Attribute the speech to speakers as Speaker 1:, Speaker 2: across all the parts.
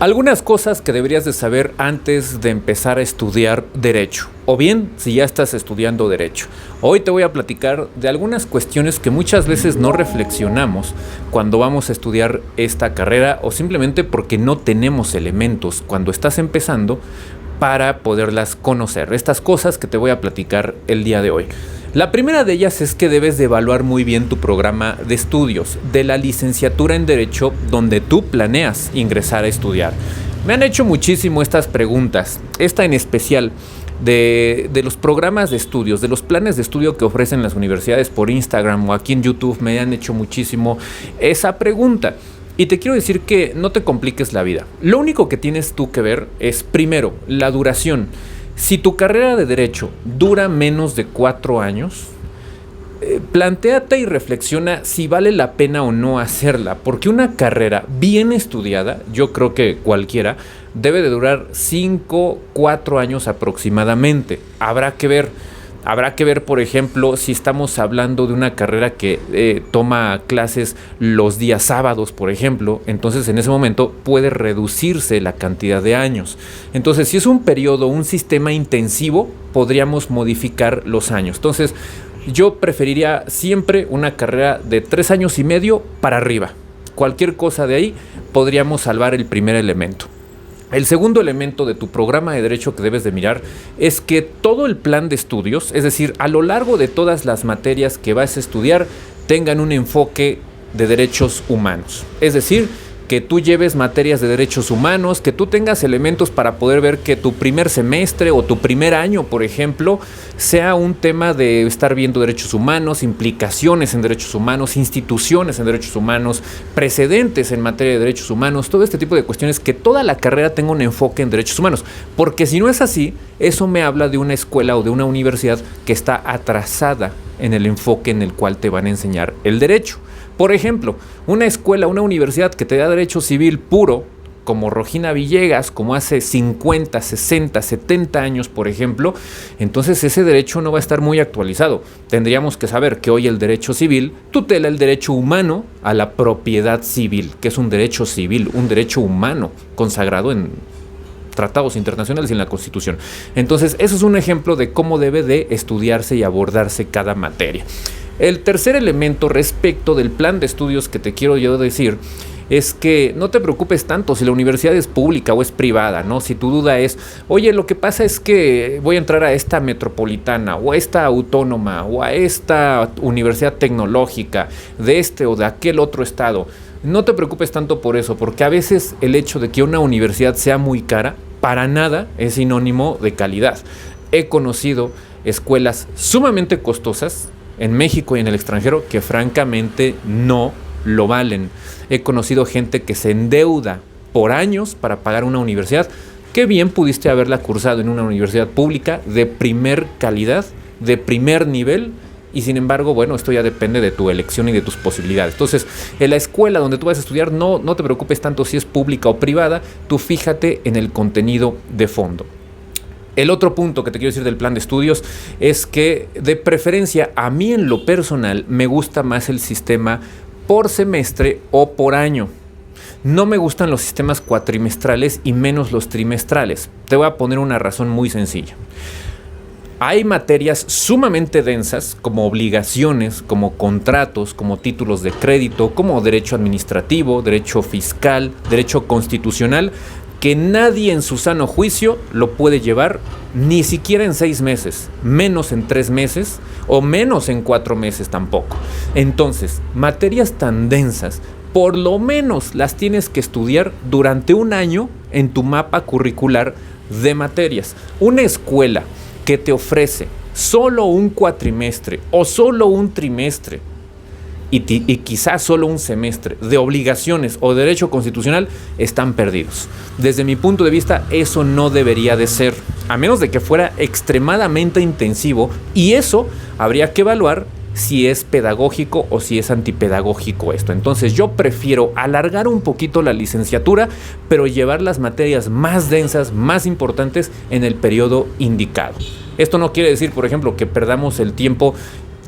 Speaker 1: Algunas cosas que deberías de saber antes de empezar a estudiar Derecho, o bien si ya estás estudiando Derecho. Hoy te voy a platicar de algunas cuestiones que muchas veces no reflexionamos cuando vamos a estudiar esta carrera o simplemente porque no tenemos elementos cuando estás empezando para poderlas conocer. Estas cosas que te voy a platicar el día de hoy. La primera de ellas es que debes de evaluar muy bien tu programa de estudios de la licenciatura en Derecho donde tú planeas ingresar a estudiar. Me han hecho muchísimo estas preguntas, esta en especial de los programas de estudios, de los planes de estudio que ofrecen las universidades por Instagram o aquí en YouTube. Me han hecho muchísimo esa pregunta. Y te quiero decir que no te compliques la vida. Lo único que tienes tú que ver es, primero, la duración. Si tu carrera de Derecho dura menos de 4 años, plantéate y reflexiona si vale la pena o no hacerla, porque una carrera bien estudiada, yo creo que cualquiera, debe de durar 5, 4 años aproximadamente. Habrá que ver, por ejemplo, si estamos hablando de una carrera que toma clases los días sábados, por ejemplo, entonces en ese momento puede reducirse la cantidad de años. Entonces, si es un periodo, un sistema intensivo, podríamos modificar los años. Entonces, yo preferiría siempre una carrera de 3 años y medio para arriba. Cualquier cosa de ahí podríamos salvar el primer elemento. El segundo elemento de tu programa de Derecho que debes de mirar es que todo el plan de estudios, es decir, a lo largo de todas las materias que vas a estudiar, tengan un enfoque de derechos humanos. Es decir, que tú lleves materias de derechos humanos, que tú tengas elementos para poder ver que tu primer semestre o tu primer año, por ejemplo, sea un tema de estar viendo derechos humanos, implicaciones en derechos humanos, instituciones en derechos humanos, precedentes en materia de derechos humanos, todo este tipo de cuestiones, que toda la carrera tenga un enfoque en derechos humanos. Porque si no es así, eso me habla de una escuela o de una universidad que está atrasada en el enfoque en el cual te van a enseñar el derecho. Por ejemplo, una escuela, una universidad que te da derecho civil puro, como Regina Villegas, como hace 50, 60, 70 años, por ejemplo, entonces ese derecho no va a estar muy actualizado. Tendríamos que saber que hoy el derecho civil tutela el derecho humano a la propiedad civil, que es un derecho civil, un derecho humano consagrado en tratados internacionales y en la Constitución. Entonces, eso es un ejemplo de cómo debe de estudiarse y abordarse cada materia. El tercer elemento respecto del plan de estudios que te quiero yo decir es que no te preocupes tanto si la universidad es pública o es privada, ¿no? Si tu duda es, oye, lo que pasa es que voy a entrar a esta metropolitana o a esta autónoma o a esta universidad tecnológica de este o de aquel otro estado, no te preocupes tanto por eso, porque a veces el hecho de que una universidad sea muy cara, para nada es sinónimo de calidad. He conocido escuelas sumamente costosas en México y en el extranjero que francamente no lo valen. He conocido gente que se endeuda por años para pagar una universidad que bien pudiste haberla cursado en una universidad pública de primer calidad, de primer nivel, y sin embargo, bueno, esto ya depende de tu elección y de tus posibilidades. Entonces, en la escuela donde tú vas a estudiar, no te preocupes tanto si es pública o privada, tú fíjate en el contenido de fondo. El otro punto que te quiero decir del plan de estudios es que, de preferencia, a mí en lo personal me gusta más el sistema por semestre o por año. No me gustan los sistemas cuatrimestrales y menos los trimestrales. Te voy a poner una razón muy sencilla. Hay materias sumamente densas, como obligaciones, como contratos, como títulos de crédito, como derecho administrativo, derecho fiscal, derecho constitucional, que nadie en su sano juicio lo puede llevar ni siquiera en 6 meses, menos en 3 meses o menos en 4 meses tampoco. Entonces, materias tan densas, por lo menos las tienes que estudiar durante un año en tu mapa curricular de materias. Una escuela que te ofrece solo un cuatrimestre o solo un trimestre y quizás solo un semestre de obligaciones o derecho constitucional, están perdidos. Desde mi punto de vista, eso no debería de ser, a menos de que fuera extremadamente intensivo, y eso habría que evaluar si es pedagógico o si es antipedagógico esto. Entonces yo prefiero alargar un poquito la licenciatura, pero llevar las materias más densas, más importantes en el periodo indicado. Esto no quiere decir, por ejemplo, que perdamos el tiempo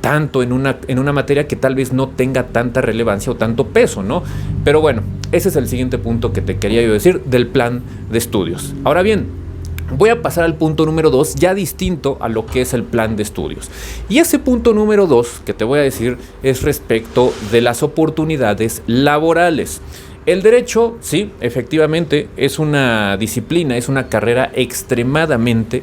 Speaker 1: tanto en una materia que tal vez no tenga tanta relevancia o tanto peso, ¿no? Pero bueno, ese es el siguiente punto que te quería yo decir del plan de estudios. Ahora bien, voy a pasar al punto número 2, ya distinto a lo que es el plan de estudios. Y ese punto número 2 que te voy a decir es respecto de las oportunidades laborales. El derecho, sí, efectivamente, es una disciplina, es una carrera extremadamente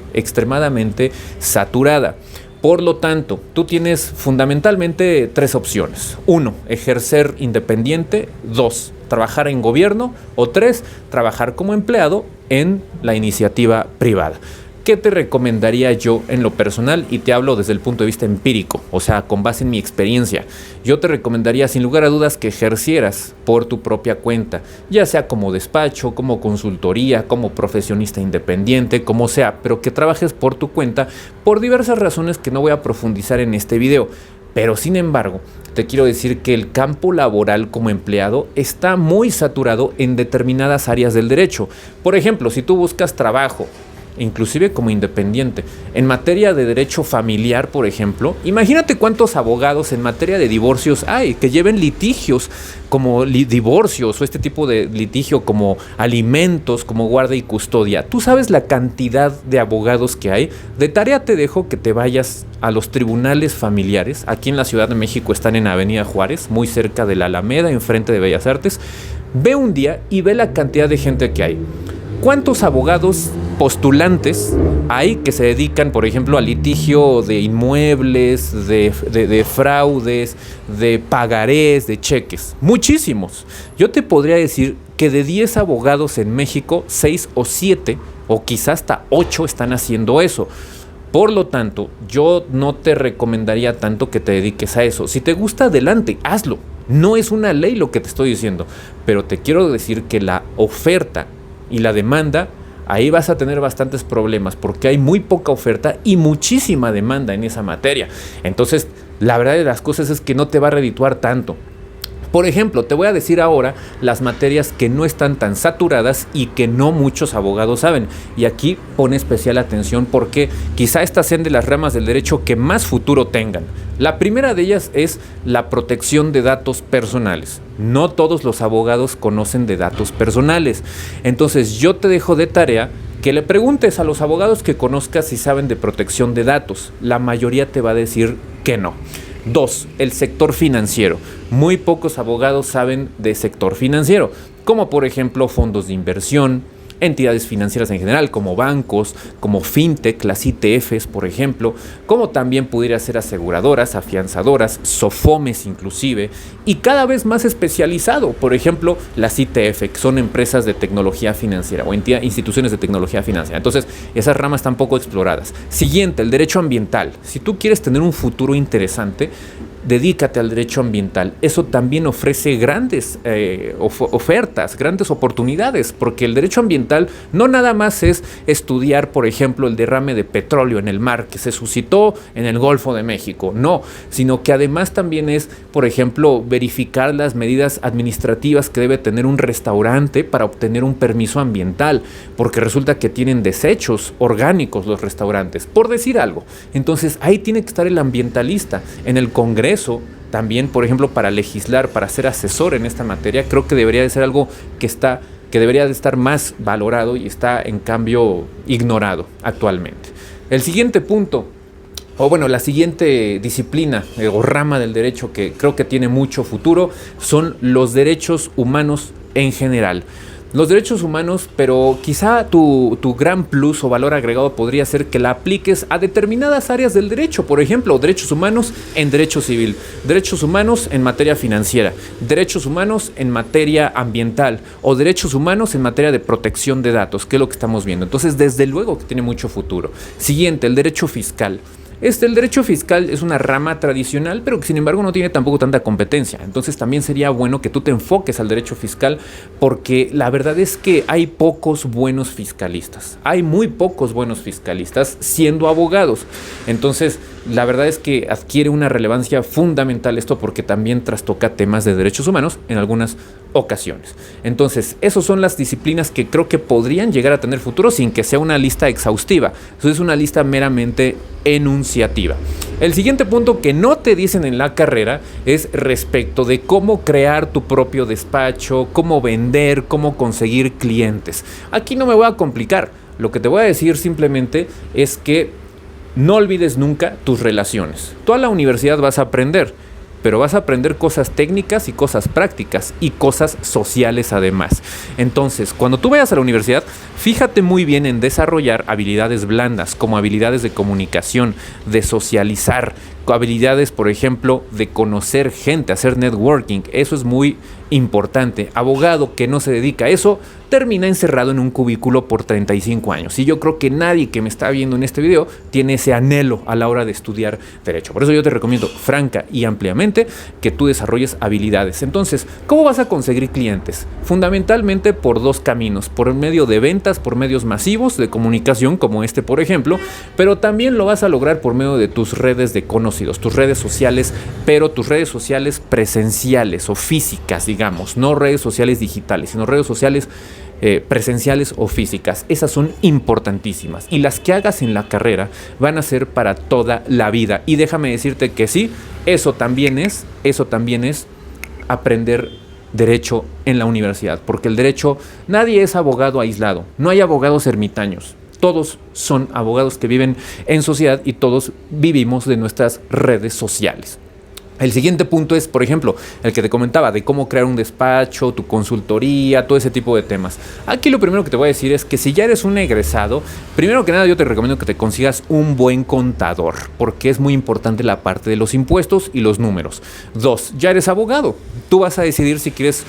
Speaker 1: saturada. Por lo tanto, tú tienes fundamentalmente 3 opciones. 1, ejercer independiente. 2, trabajar en gobierno. O 3, trabajar como empleado en la iniciativa privada. ¿Qué te recomendaría yo en lo personal? Y te hablo desde el punto de vista empírico, o sea, con base en mi experiencia. Yo te recomendaría sin lugar a dudas que ejercieras por tu propia cuenta, ya sea como despacho, como consultoría, como profesionista independiente, como sea, pero que trabajes por tu cuenta por diversas razones que no voy a profundizar en este video. Pero sin embargo, te quiero decir que el campo laboral como empleado está muy saturado en determinadas áreas del derecho. Por ejemplo, si tú buscas trabajo, inclusive como independiente, en materia de derecho familiar, por ejemplo, imagínate cuántos abogados en materia de divorcios hay que lleven litigios como divorcios o este tipo de litigio como alimentos, como guarda y custodia. Tú sabes la cantidad de abogados que hay. De tarea te dejo que te vayas a los tribunales familiares. Aquí en la Ciudad de México están en Avenida Juárez, muy cerca de la Alameda, enfrente de Bellas Artes. Ve un día y ve la cantidad de gente que hay. ¿Cuántos abogados postulantes hay que se dedican, por ejemplo, al litigio de inmuebles, de fraudes, de pagarés, de cheques? Muchísimos. Yo te podría decir que de 10 abogados en México, 6 o 7 o quizás hasta 8 están haciendo eso. Por lo tanto, yo no te recomendaría tanto que te dediques a eso. Si te gusta, adelante, hazlo. No es una ley lo que te estoy diciendo, pero te quiero decir que la oferta y la demanda, ahí vas a tener bastantes problemas porque hay muy poca oferta y muchísima demanda en esa materia. Entonces, la verdad de las cosas es que no te va a redituar tanto. Por ejemplo, te voy a decir ahora las materias que no están tan saturadas y que no muchos abogados saben. Y aquí pone especial atención porque quizá estas sean de las ramas del derecho que más futuro tengan. La primera de ellas es la protección de datos personales. No todos los abogados conocen de datos personales. Entonces yo te dejo de tarea que le preguntes a los abogados que conozcas si saben de protección de datos. La mayoría te va a decir que no. 2, el sector financiero. Muy pocos abogados saben de sector financiero, como por ejemplo fondos de inversión, entidades financieras en general, como bancos, como fintech, las ITFs, por ejemplo, como también pudiera ser aseguradoras, afianzadoras, SOFOMES inclusive, y cada vez más especializado, por ejemplo, las ITF, que son empresas de tecnología financiera o instituciones de tecnología financiera. Entonces, esas ramas están poco exploradas. Siguiente, el derecho ambiental. Si tú quieres tener un futuro interesante, dedícate al derecho ambiental. Eso también ofrece grandes ofertas, grandes oportunidades, porque el derecho ambiental no nada más es estudiar, por ejemplo, el derrame de petróleo en el mar que se suscitó en el Golfo de México, no, sino que además también es, por ejemplo, verificar las medidas administrativas que debe tener un restaurante para obtener un permiso ambiental, porque resulta que tienen desechos orgánicos los restaurantes, por decir algo. Entonces ahí tiene que estar el ambientalista. En el Congreso también, por ejemplo, para legislar, para ser asesor en esta materia, creo que debería de ser algo que debería de estar más valorado y está en cambio ignorado actualmente. El siguiente punto, o bueno, la siguiente disciplina o rama del derecho que creo que tiene mucho futuro son los derechos humanos en general. Los derechos humanos, pero quizá tu gran plus o valor agregado podría ser que la apliques a determinadas áreas del derecho. Por ejemplo, derechos humanos en derecho civil, derechos humanos en materia financiera, derechos humanos en materia ambiental o derechos humanos en materia de protección de datos, que es lo que estamos viendo. Entonces, desde luego que tiene mucho futuro. Siguiente, el derecho fiscal. El derecho fiscal es una rama tradicional, pero que sin embargo no tiene tampoco tanta competencia. Entonces también sería bueno que tú te enfoques al derecho fiscal, porque la verdad es que hay pocos buenos fiscalistas. Hay muy pocos buenos fiscalistas siendo abogados. Entonces la verdad es que adquiere una relevancia fundamental esto porque también trastoca temas de derechos humanos en algunas ocasiones. Entonces, esas son las disciplinas que creo que podrían llegar a tener futuro sin que sea una lista exhaustiva. Eso es una lista meramente enunciativa. El siguiente punto que no te dicen en la carrera es respecto de cómo crear tu propio despacho, cómo vender, cómo conseguir clientes. Aquí no me voy a complicar. Lo que te voy a decir simplemente es que no olvides nunca tus relaciones. Tú a la universidad vas a aprender, pero vas a aprender cosas técnicas y cosas prácticas y cosas sociales además. Entonces, cuando tú vayas a la universidad, fíjate muy bien en desarrollar habilidades blandas, como habilidades de comunicación, de socializar, habilidades, por ejemplo, de conocer gente, hacer networking. Eso es muy importante. Abogado que no se dedica a eso termina encerrado en un cubículo por 35 años. Y yo creo que nadie que me está viendo en este video tiene ese anhelo a la hora de estudiar derecho. Por eso yo te recomiendo franca y ampliamente que tú desarrolles habilidades. Entonces, ¿cómo vas a conseguir clientes? Fundamentalmente por dos caminos. Por medio de ventas, por medios masivos de comunicación, como este por ejemplo, pero también lo vas a lograr por medio de tus redes de conocidos, tus redes sociales, pero tus redes sociales presenciales o físicas, digamos, no redes sociales digitales, sino redes sociales presenciales o físicas. Esas son importantísimas y las que hagas en la carrera van a ser para toda la vida. Y déjame decirte que sí, eso también es aprender derecho en la universidad, porque el derecho, nadie es abogado aislado, no hay abogados ermitaños. Todos son abogados que viven en sociedad y todos vivimos de nuestras redes sociales. El siguiente punto es, por ejemplo, el que te comentaba de cómo crear un despacho, tu consultoría, todo ese tipo de temas. Aquí lo primero que te voy a decir es que si ya eres un egresado, primero que nada yo te recomiendo que te consigas un buen contador, porque es muy importante la parte de los impuestos y los números. 2, ya eres abogado. Tú vas a decidir si quieres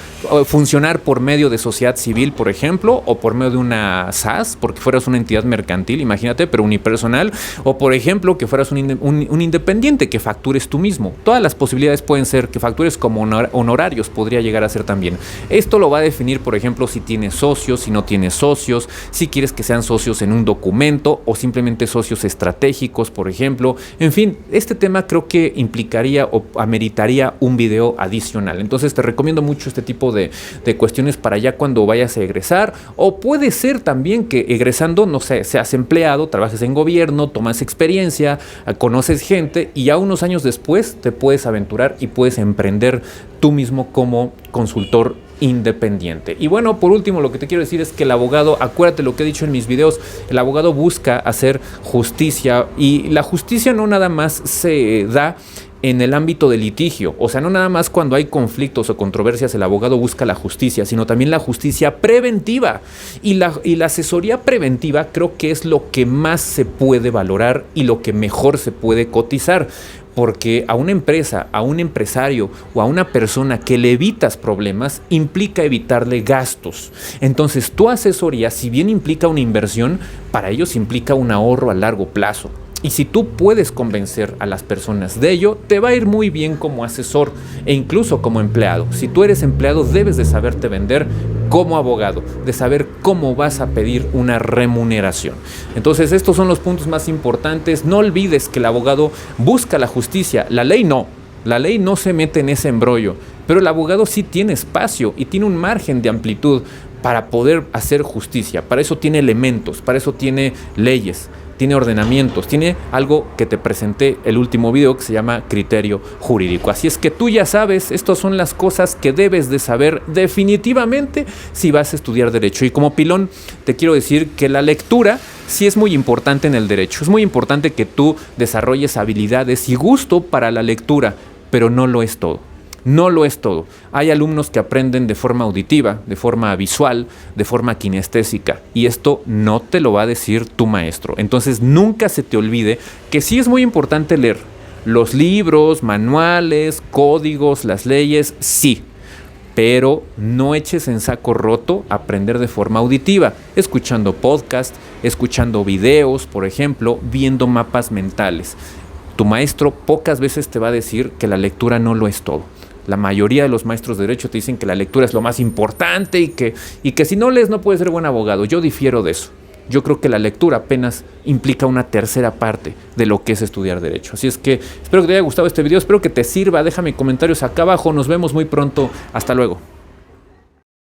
Speaker 1: funcionar por medio de sociedad civil, por ejemplo, o por medio de una SAS, porque fueras una entidad mercantil, imagínate, pero unipersonal, o por ejemplo, que fueras un independiente, que factures tú mismo. Todas las posibilidades pueden ser que factures como honorarios, podría llegar a ser también. Esto lo va a definir, por ejemplo, si tienes socios, si no tienes socios, si quieres que sean socios en un documento o simplemente socios estratégicos, por ejemplo. En fin, este tema creo que implicaría o ameritaría un video adicional. Entonces te recomiendo mucho este tipo de cuestiones para ya cuando vayas a egresar, o puede ser también que egresando, no sé, seas empleado, trabajes en gobierno, tomas experiencia, conoces gente y ya unos años después te puedes aventurar y puedes emprender tú mismo como consultor independiente. Y bueno, por último, lo que te quiero decir es que el abogado, acuérdate lo que he dicho en mis videos, el abogado busca hacer justicia y la justicia no nada más se da en el ámbito de litigio, o sea, no nada más cuando hay conflictos o controversias el abogado busca la justicia, sino también la justicia preventiva. Y la asesoría preventiva creo que es lo que más se puede valorar y lo que mejor se puede cotizar. Porque a una empresa, a un empresario o a una persona que le evitas problemas, implica evitarle gastos. Entonces, tu asesoría, si bien implica una inversión, para ellos implica un ahorro a largo plazo. Y si tú puedes convencer a las personas de ello, te va a ir muy bien como asesor e incluso como empleado. Si tú eres empleado, debes de saberte vender como abogado, de saber cómo vas a pedir una remuneración. Entonces, estos son los puntos más importantes. No olvides que el abogado busca la justicia, la ley no. La ley no se mete en ese embrollo, pero el abogado sí tiene espacio y tiene un margen de amplitud para poder hacer justicia. Para eso tiene elementos, para eso tiene leyes, tiene ordenamientos, tiene algo que te presenté el último video que se llama criterio jurídico. Así es que tú ya sabes, estas son las cosas que debes de saber definitivamente si vas a estudiar derecho. Y como pilón te quiero decir que la lectura sí es muy importante en el derecho. Es muy importante que tú desarrolles habilidades y gusto para la lectura, pero no lo es todo. No lo es todo. Hay alumnos que aprenden de forma auditiva, de forma visual, de forma kinestésica, y esto no te lo va a decir tu maestro. Entonces nunca se te olvide que sí es muy importante leer los libros, manuales, códigos, las leyes, sí, pero no eches en saco roto aprender de forma auditiva, escuchando podcast, escuchando videos, por ejemplo, viendo mapas mentales. Tu maestro pocas veces te va a decir que la lectura no lo es todo. La mayoría de los maestros de derecho te dicen que la lectura es lo más importante y que si no lees no puedes ser buen abogado. Yo difiero de eso. yo creo que la lectura apenas implica una tercera parte de lo que es estudiar derecho. Así es que espero que te haya gustado este video, espero que te sirva, déjame comentarios acá abajo, nos vemos muy pronto, hasta luego.